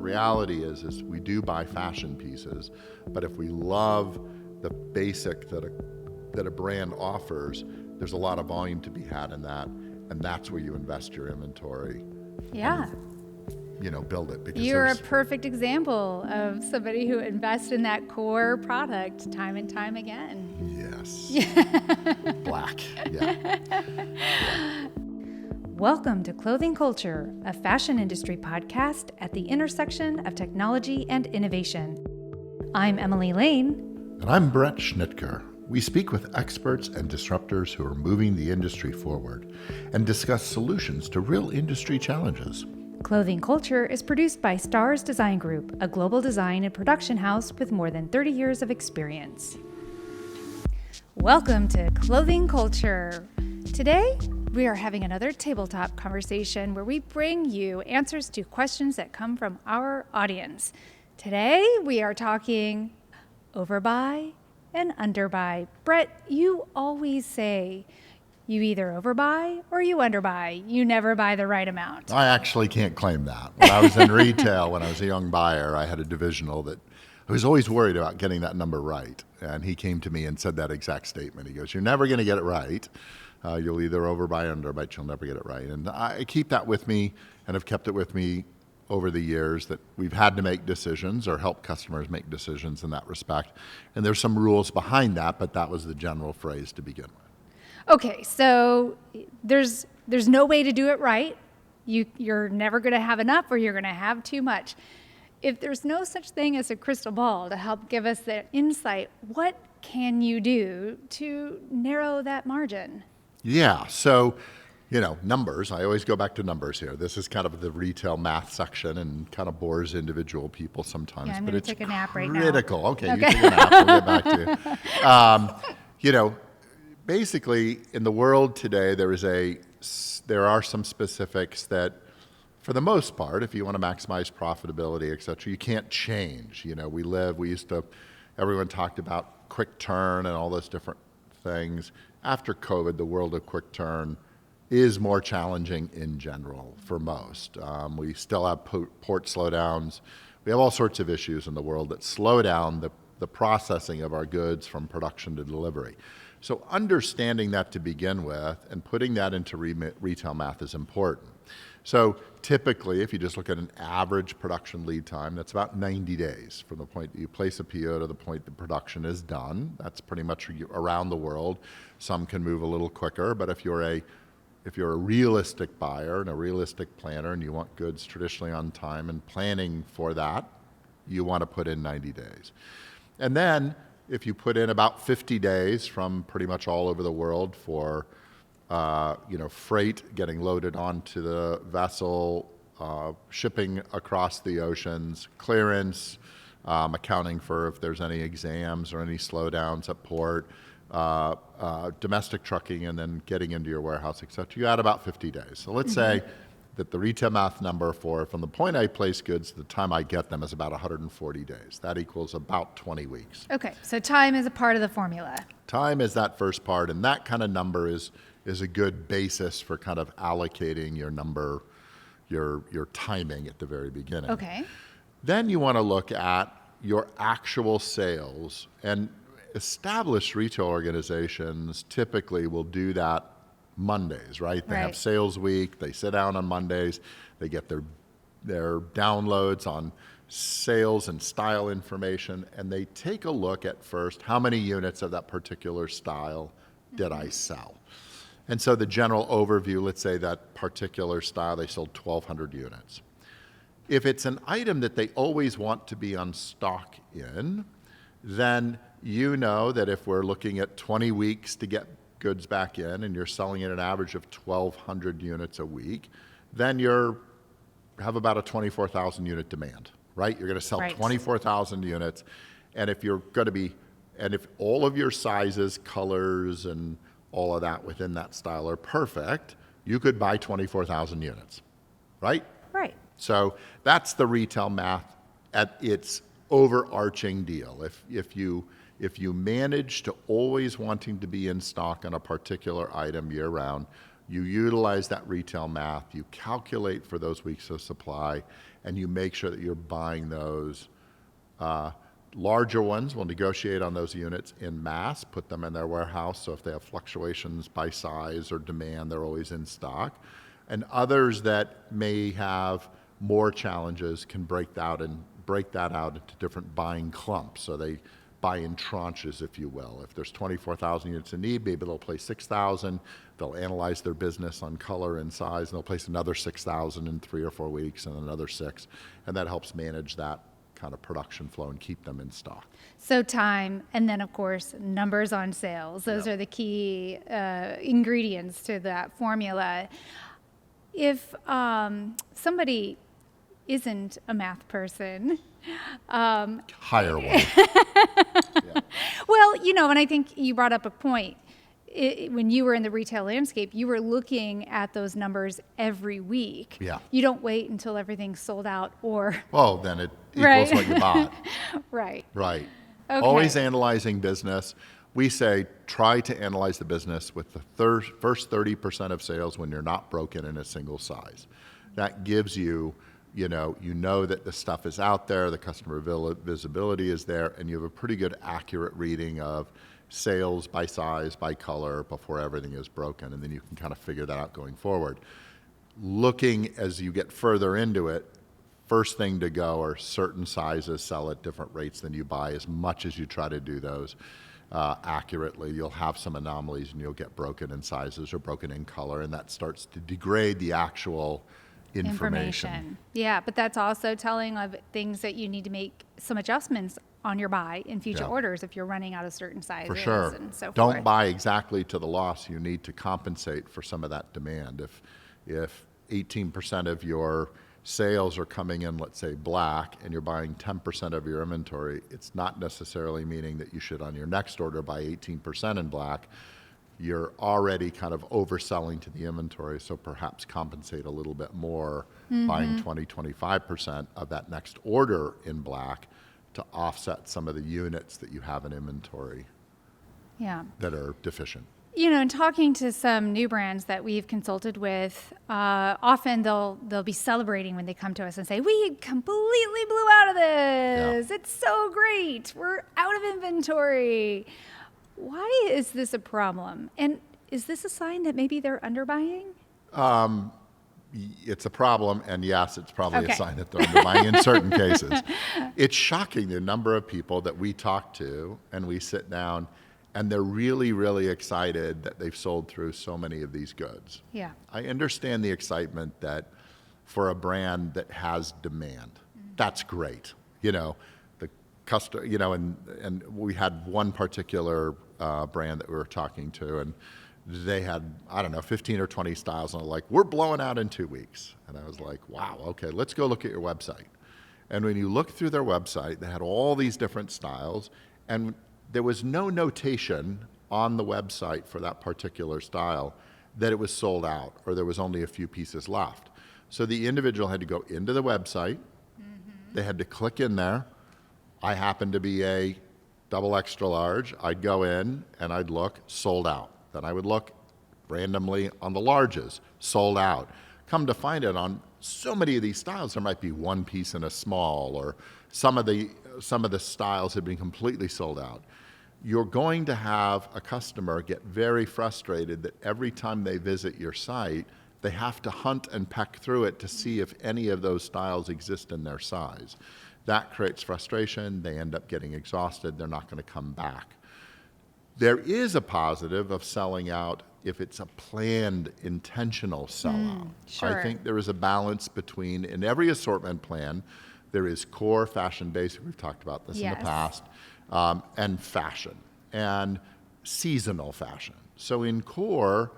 reality is we do buy fashion pieces, but if we love the basic that a brand offers, there's a lot of volume to be had in that, and that's where you invest your inventory. Yeah. And, build it. Because you're a perfect example of somebody who invests in that core product time and time again. Yes. Black. Yeah. Welcome to Clothing Coulture, a fashion industry podcast at the intersection of technology and innovation. I'm Emily Lane. And I'm Bret Schnitker. We speak with experts and disruptors who are moving the industry forward and discuss solutions to real industry challenges. Clothing Coulture is produced by Stars Design Group, a global design and production house with more than 30 years of experience. Welcome to Clothing Coulture. Today, we are having another tabletop conversation where we bring you answers to questions that come from our audience. Today, we are talking overbuy and underbuy. Bret, you always say you either overbuy or you underbuy. You never buy the right amount. I actually can't claim that. When I was in retail, when I was a young buyer, I had a divisional that I was always worried about getting that number right. And he came to me and said that exact statement. He goes, "You're never going to get it right. You'll either overbuy or underbuy, but you'll never get it right." And I keep that with me and have kept it with me over the years that we've had to make decisions or help customers make decisions in that respect. And there's some rules behind that, but that was the general phrase to begin with. Okay, so there's no way to do it right. You're never going to have enough or you're going to have too much. If there's no such thing as a crystal ball to help give us that insight, what can you do to narrow that margin? Yeah, so, numbers. I always go back to numbers here. This is kind of the retail math section and kind of bores individual people sometimes. Yeah, I'm but going it's to take a nap right now. Critical. Okay, you take a nap. We'll get back to you. Basically, in the world today, there are some specifics that, for the most part, if you want to maximize profitability, et cetera, you can't change. Everyone talked about quick turn and all those different things. After COVID, the world of quick turn is more challenging in general for most. We still have port slowdowns. We have all sorts of issues in the world that slow down the processing of our goods from production to delivery. So understanding that to begin with and putting that into retail math is important. So typically, if you just look at an average production lead time, that's about 90 days from the point that you place a PO to the point the production is done. That's pretty much around the world. Some can move a little quicker, but if you're a realistic buyer and a realistic planner and you want goods traditionally on time and planning for that, you want to put in 90 days. And then if you put in about 50 days from pretty much all over the world for freight getting loaded onto the vessel, shipping across the oceans, clearance, accounting for if there's any exams or any slowdowns at port, domestic trucking, and then getting into your warehouse, et cetera, you add about 50 days. So let's say that the retail math number from the point I place goods to the time I get them is about 140 days. That equals about 20 weeks. Okay, so time is a part of the formula. Time is that first part, and that kind of number is a good basis for kind of allocating your number, your timing at the very beginning. Okay. Then you want to look at your actual sales, and established retail organizations typically will do that Mondays, right? They have sales week, they sit down on Mondays, they get their downloads on sales and style information, and they take a look at first, how many units of that particular style did I sell? And so the general overview, let's say that particular style, they sold 1,200 units. If it's an item that they always want to be on stock in, then you know that if we're looking at 20 weeks to get goods back in and you're selling at an average of 1,200 units a week, then have about a 24,000 unit demand, right? You're going to sell 24,000 units. And if if all of your sizes, colors, and all of that within that style are perfect, you could buy 24,000 units, right? Right. So that's the retail math at its overarching deal. If you manage to always wanting to be in stock on a particular item year round, You utilize that retail math, you calculate for those weeks of supply, and you make sure that you're buying those. Larger ones will negotiate on those units in mass, put them in their warehouse, so if they have fluctuations by size or demand, they're always in stock. And others that may have more challenges can break that out into different buying clumps. So they buy in tranches, if you will. If there's 24,000 units in need, maybe they'll place 6,000. They'll analyze their business on color and size, and they'll place another 6,000 in 3 or 4 weeks, and another 6. And that helps manage that kind of production flow and keep them in stock. So time, and then of course numbers on sales. Those are the key ingredients to that formula. If somebody isn't a math person, Hire one. Yeah. well, and I think you brought up a point. When you were in the retail landscape, you were looking at those numbers every week. Yeah. You don't wait until everything's sold out or... Well, then it equals Right. what you bought. Right. Right. Okay. Always analyzing business. We say try to analyze the business with the first 30% of sales when you're not broken in a single size. That gives you, you know that the stuff is out there, the customer visibility is there, and you have a pretty good accurate reading of sales by size, by color, before everything is broken, and then you can kind of figure that out going forward. Looking as you get further into it, first thing to go are certain sizes sell at different rates than you buy. As much as you try to do those accurately, you'll have some anomalies and you'll get broken in sizes or broken in color, and that starts to degrade the actual information. Yeah, but that's also telling of things that you need to make some adjustments on your buy in future orders if you're running out of certain sizes. For sure. And so forth. Don't buy exactly to the loss. You need to compensate for some of that demand. If 18% of your sales are coming in, let's say, black, and you're buying 10% of your inventory, it's not necessarily meaning that you should, on your next order, buy 18% in black. You're already kind of overselling to the inventory, so perhaps compensate a little bit more, buying 20, 25% of that next order in black to offset some of the units that you have in inventory that are deficient. In talking to some new brands that we've consulted with, often they'll be celebrating when they come to us and say, "We completely blew out of this. It's so great. We're out of inventory." Why is this a problem? And is this a sign that maybe they're underbuying? It's a problem, and yes, it's probably a sign that they're underbuying in certain cases. It's shocking the number of people that we talk to and we sit down, and they're really, really excited that they've sold through so many of these goods. Yeah. I understand the excitement that for a brand that has demand, that's great. The customer, and we had one particular brand that we were talking to, and they had, 15 or 20 styles, and they're like, "We're blowing out in 2 weeks." And I was like, wow, okay, let's go look at your website. And when you look through their website, they had all these different styles, and there was no notation on the website for that particular style that it was sold out or there was only a few pieces left. So the individual had to go into the website, they had to click in there. I happened to be a double extra large. I'd go in and I'd look, sold out. Then I would look randomly on the larges, sold out. Come to find it, on so many of these styles, there might be one piece in a small, or some of the styles have been completely sold out. You're going to have a customer get very frustrated that every time they visit your site, they have to hunt and peck through it to see if any of those styles exist in their size. That creates frustration. They end up getting exhausted. They're not going to come back. There is a positive of selling out if it's a planned, intentional sellout. Sure. I think there is a balance between, in every assortment plan, there is core, fashion, basic, we've talked about this in the past, and fashion, and seasonal fashion. So in core,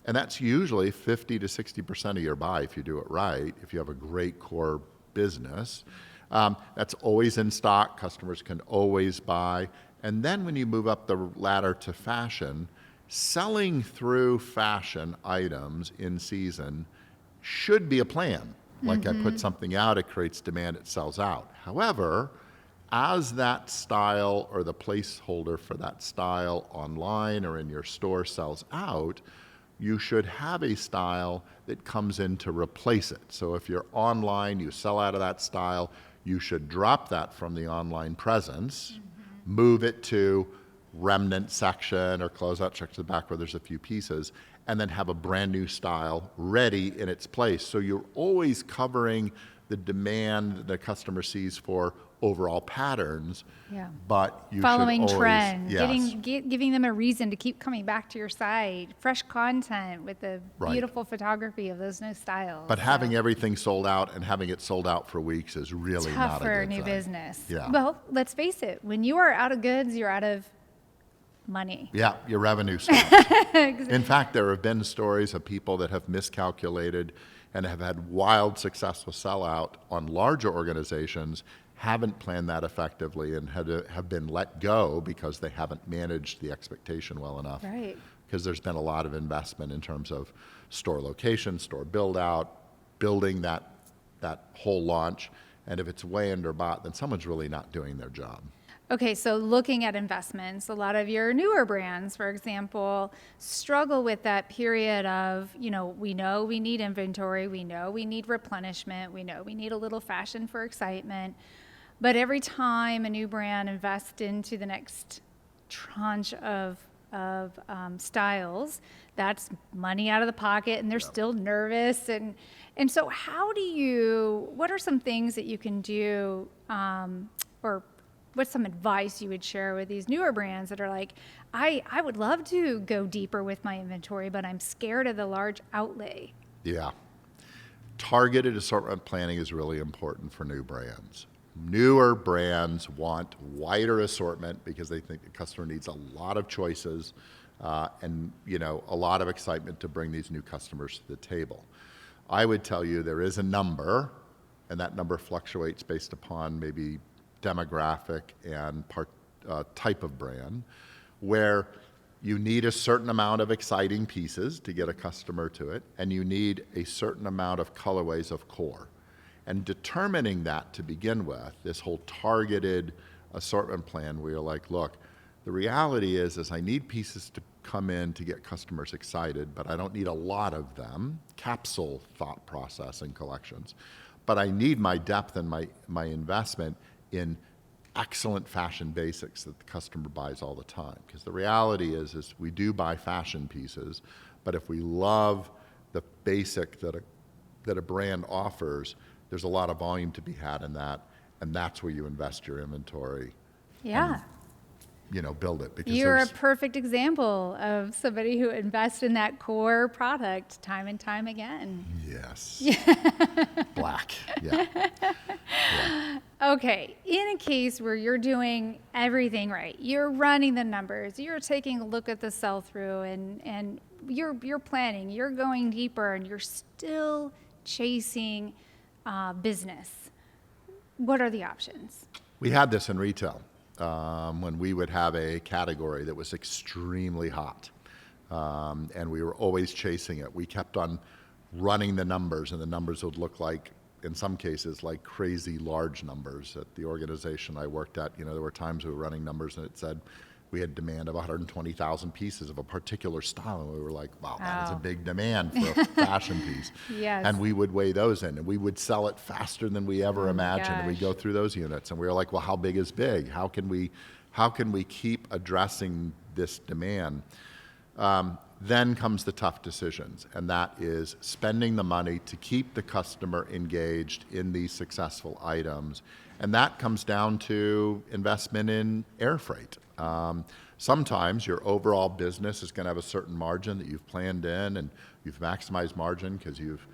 and that's usually 50 to 60% of your buy if you do it right, if you have a great core business. That's always in stock. Customers can always buy. And then when you move up the ladder to fashion, selling through fashion items in season should be a plan. Like I put something out, it creates demand, it sells out. However, as that style or the placeholder for that style online or in your store sells out, you should have a style that comes in to replace it. So if you're online, you sell out of that style, you should drop that from the online presence, move it to remnant section or closeout section to the back where there's a few pieces, and then have a brand new style ready in its place. So you're always covering the demand the customer sees for overall patterns, but you following should always, trend, yes, giving them a reason to keep coming back to your site, fresh content with the Right. beautiful photography of those new styles. but having everything sold out and having it sold out for weeks is really tough not a for good new thing. business. Yeah. Well, let's face it, when you are out of goods, you're out of money. Yeah, your revenue stops. In fact, there have been stories of people that have miscalculated and have had wild success with sellout on larger organizations, haven't planned that effectively, and have been let go because they haven't managed the expectation well enough. Right. Because there's been a lot of investment in terms of store location, store build out, building that whole launch. And if it's way underbought, then someone's really not doing their job. Okay, so looking at investments, a lot of your newer brands, for example, struggle with that period of, we know we need inventory, we know we need replenishment, we know we need a little fashion for excitement. But every time a new brand invests into the next tranche of styles, that's money out of the pocket, and they're still nervous. And so what are some things that you can do, or what's some advice you would share with these newer brands that are like, I would love to go deeper with my inventory, but I'm scared of the large outlay? Yeah. Targeted assortment planning is really important for new brands. Newer brands want wider assortment because they think the customer needs a lot of choices and a lot of excitement to bring these new customers to the table. I would tell you there is a number, and that number fluctuates based upon maybe demographic and type of brand, where you need a certain amount of exciting pieces to get a customer to it, and you need a certain amount of colorways of core. And determining that to begin with, this whole targeted assortment plan where you're like, look, the reality is I need pieces to come in to get customers excited, but I don't need a lot of them, capsule thought process and collections. But I need my depth and my investment in excellent fashion basics that the customer buys all the time. Because the reality is we do buy fashion pieces, but if we love the basic that a brand offers, there's a lot of volume to be had in that, and that's where you invest your inventory. Yeah. Build it. Because You're a perfect example of somebody who invests in that core product time and time again. Yes. Black. Yeah. Okay, in a case where you're doing everything right, you're running the numbers, you're taking a look at the sell-through, and you're planning, you're going deeper, and you're still chasing business. What are the options? We had this in retail when we would have a category that was extremely hot, and we were always chasing it. We kept on running the numbers, and the numbers would look like, in some cases, like crazy large numbers. At the organization I worked at, there were times we were running numbers and it said we had demand of 120,000 pieces of a particular style, and we were like, wow, that is a big demand for a fashion piece. Yes. And we would weigh those in, and we would sell it faster than we ever imagined. And we'd go through those units, and we were like, well, how big is big? How can we keep addressing this demand? Then comes the tough decisions, and that is spending the money to keep the customer engaged in these successful items. And that comes down to investment in air freight. Sometimes your overall business is going to have a certain margin that you've planned in, and you've maximized margin because you've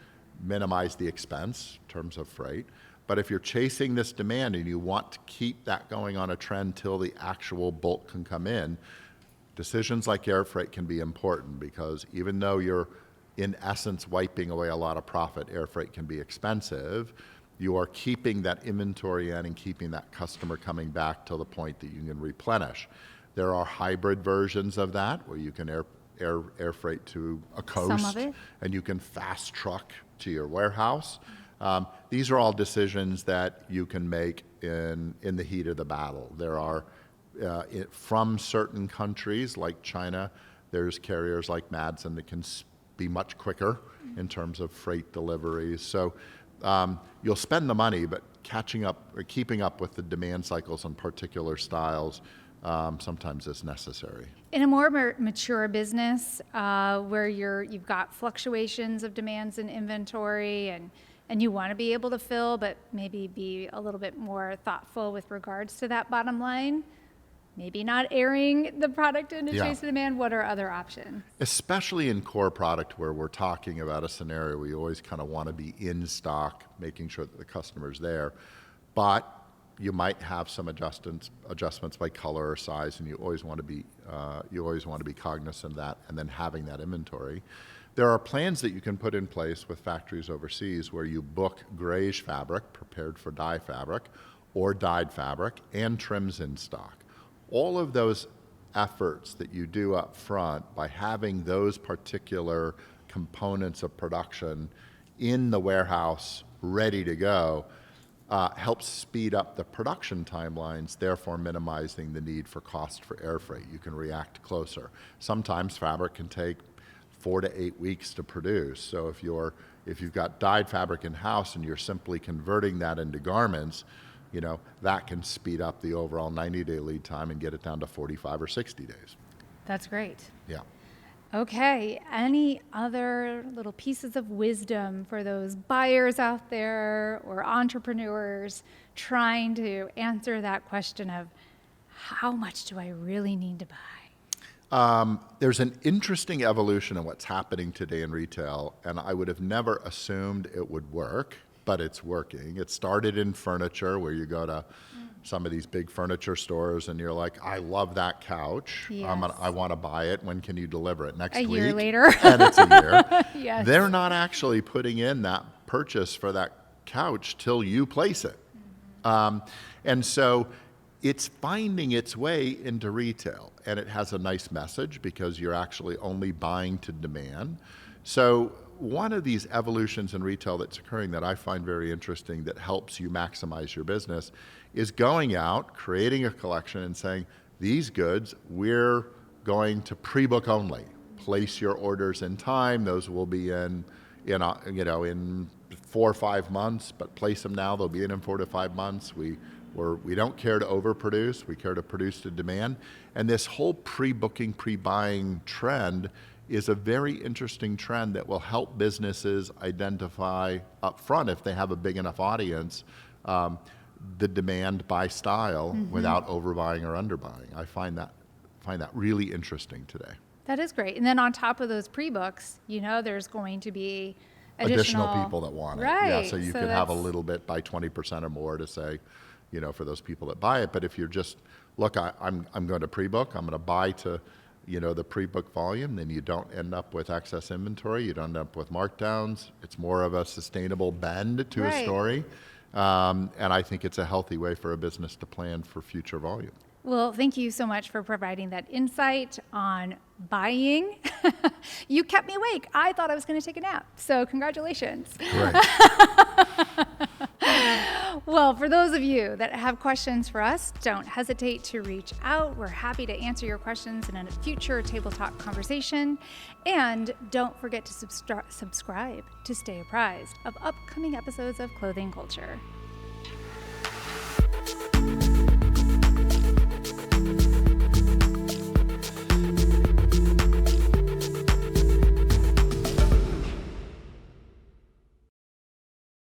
minimized the expense in terms of freight. But if you're chasing this demand and you want to keep that going on a trend till the actual bulk can come in, decisions like air freight can be important, because even though you're in essence wiping away a lot of profit, air freight can be expensive. You are keeping that inventory in and keeping that customer coming back till the point that you can replenish. There are hybrid versions of that where you can air freight to a coast, Some of it. and you can fast truck to your warehouse. These are all decisions that you can make in the heat of the battle. There are from certain countries like China, there's carriers like Madsen that can be much quicker in terms of freight deliveries. So you'll spend the money, but catching up or keeping up with the demand cycles on particular styles sometimes is necessary. In a more mature business where you've got fluctuations of demands and inventory and you want to be able to fill, but maybe be a little bit more thoughtful with regards to that bottom line, maybe not airing the product into chase of demand, what are other options? Especially in core product where we're talking about a scenario where you always kind of want to be in stock, making sure that the customer's there. But you might have some adjustments by color or size, and you always want to be cognizant of that, and then having that inventory. There are plans that you can put in place with factories overseas where you book grayish fabric, prepared for dye fabric, or dyed fabric, and trims in stock. All of those efforts that you do up front by having those particular components of production in the warehouse ready to go helps speed up the production timelines, therefore minimizing the need for cost for air freight. You can react closer. Sometimes fabric can take 4 to 8 weeks to produce. So if you've got dyed fabric in-house and you're simply converting that into garments, that can speed up the overall 90-day lead time and get it down to 45 or 60 days. That's great. Yeah. Okay, any other little pieces of wisdom for those buyers out there or entrepreneurs trying to answer that question of how much do I really need to buy? There's an interesting evolution in what's happening today in retail, and I would have never assumed it would work, but it's working. It started in furniture, where you go to some of these big furniture stores and you're like, I love that couch. Yes. I want to buy it. When can you deliver it? Next week? A year later. And it's a year. Yes. They're not actually putting in that purchase for that couch till you place it. And so it's finding its way into retail, and it has a nice message because you're actually only buying to demand. So one of these evolutions in retail that's occurring that I find very interesting that helps you maximize your business is going out, creating a collection and saying, these goods, we're going to pre-book only. Place your orders in time. Those will be in 4 or 5 months, but place them now. They'll be in 4 to 5 months. We don't care to overproduce. We care to produce to demand. And this whole pre-booking, pre-buying trend is a very interesting trend that will help businesses identify up front, if they have a big enough audience, the demand by style without overbuying or underbuying. I find that really interesting today. That is great. And then on top of those pre-books, there's going to be additional people that want it. Right. Yeah, so you could have a little bit by 20% or more to say, for those people that buy it. But if you're just, look, I'm going to pre-book, I'm going to buy to, the pre-book volume, then you don't end up with excess inventory. You don't end up with markdowns. It's more of a sustainable bend to a story. And I think it's a healthy way for a business to plan for future volume. Well, thank you so much for providing that insight on buying. You kept me awake. I thought I was going to take a nap. So congratulations. Great. Well, for those of you that have questions for us, don't hesitate to reach out. We're happy to answer your questions in a future Table Talk conversation. And don't forget to subscribe to stay apprised of upcoming episodes of Clothing Culture.